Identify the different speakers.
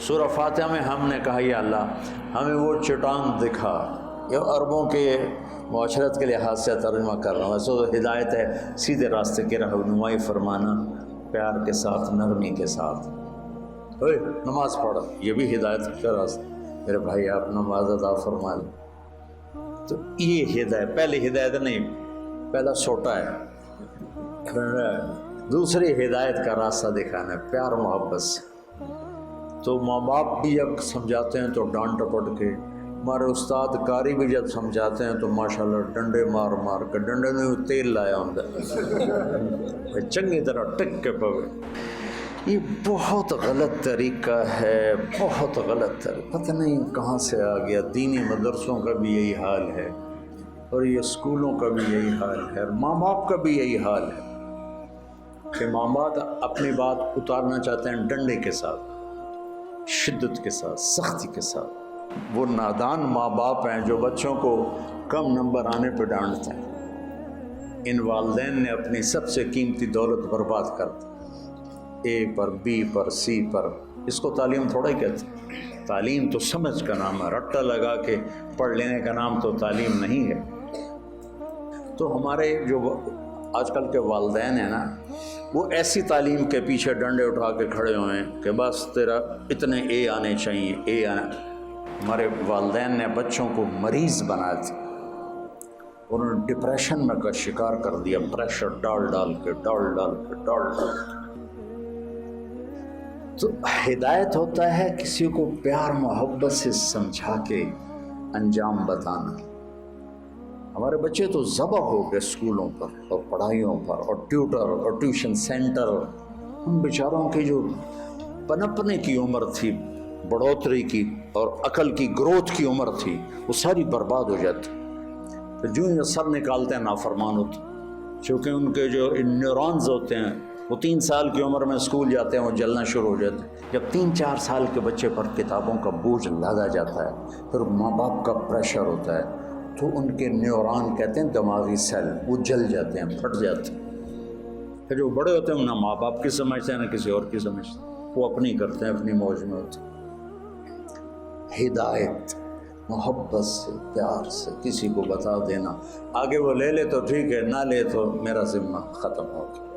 Speaker 1: سورہ فاتحہ میں ہم نے کہا یا اللہ ہمیں وہ چٹان دکھا. یہ عربوں کے معاشرت کے لحاظ سے ترجمہ کر رہا ہوں. ایسا تو ہدایت ہے سیدھے راستے کی رہنمائی فرمانا پیار کے ساتھ نرمی کے ساتھ. نماز پڑھ, یہ بھی ہدایت کا راستہ. میرے بھائی آپ نماز ادا فرما لیں. تو یہ ہدایت, پہلی ہدایت نہیں, پہلا سوٹا ہے. دوسری ہدایت کا راستہ دکھانا ہے پیار محبت سے. تو ماں باپ بھی جب سمجھاتے ہیں تو ڈانٹ ٹپٹ کے, ہمارے استاد قاری بھی جب سمجھاتے ہیں تو ماشاءاللہ ڈنڈے مار مار کے, ڈنڈے میں تیل لایا ہوں چنگی طرح ٹک کے پوے. یہ بہت غلط طریقہ ہے, بہت غلط طریقہ. پتہ نہیں کہاں سے آ گیا. دینی مدرسوں کا بھی یہی حال ہے, اور یہ اسکولوں کا بھی یہی حال ہے, اور ماں باپ کا بھی یہی حال ہے کہ ماں باپ اپنی بات اتارنا چاہتے ہیں ڈنڈے کے ساتھ, شدت کے ساتھ, سختی کے ساتھ. وہ نادان ماں باپ ہیں جو بچوں کو کم نمبر آنے پہ ڈانٹتے ہیں. ان والدین نے اپنی سب سے قیمتی دولت برباد کر دی, اے پر, بی پر, سی پر. اس کو تعلیم تھوڑا ہی کہتے ہیں. تعلیم تو سمجھ کا نام ہے, رٹا لگا کے پڑھ لینے کا نام تو تعلیم نہیں ہے. تو ہمارے جو آج کل کے والدین ہیں نا, وہ ایسی تعلیم کے پیچھے ڈنڈے اٹھا کے کھڑے ہوئے ہیں کہ بس تیرا اتنے اے آنے چاہیے, اے آنا. ہمارے والدین نے بچوں کو مریض بنا دیا, انہوں نے ڈپریشن میں کا شکار کر دیا, پریشر ڈال ڈال کے ڈال ڈال کے ڈال ڈال کے. تو ہدایت ہوتا ہے کسی کو پیار محبت سے سمجھا کے انجام بتانا. ہمارے بچے تو ذبح ہو گئے اسکولوں پر اور پڑھائیوں پر اور ٹیوٹر اور ٹیوشن سینٹر. ان بیچاروں کی جو پنپنے کی عمر تھی, بڑھوتری کی اور عقل کی گروتھ کی عمر تھی, وہ ساری برباد ہو جاتی. تو جو یہ سر نکالتے ہیں نافرمان ہوتے, چونکہ ان کے جو نیورونز ہوتے ہیں وہ 3 سال کی عمر میں اسکول جاتے ہیں, وہ جلنا شروع ہو جاتے ہیں. جب 3-4 سال کے بچے پر کتابوں کا بوجھ لادا جاتا ہے, پھر ماں باپ کا پریشر ہوتا ہے, تو ان کے نیورون کہتے ہیں دماغی سیل, وہ جل جاتے ہیں, پھٹ جاتے ہیں. پھر جو بڑے ہوتے ہیں نہ ماں باپ کی سمجھتے ہیں نہ کسی اور کی سمجھتے ہیں, وہ اپنی کرتے ہیں, اپنی موج میں ہوتے ہیں. ہدایت محبت سے پیار سے کسی کو بتا دینا, آگے وہ لے لے تو ٹھیک ہے, نہ لے تو میرا ذمہ ختم ہو گیا.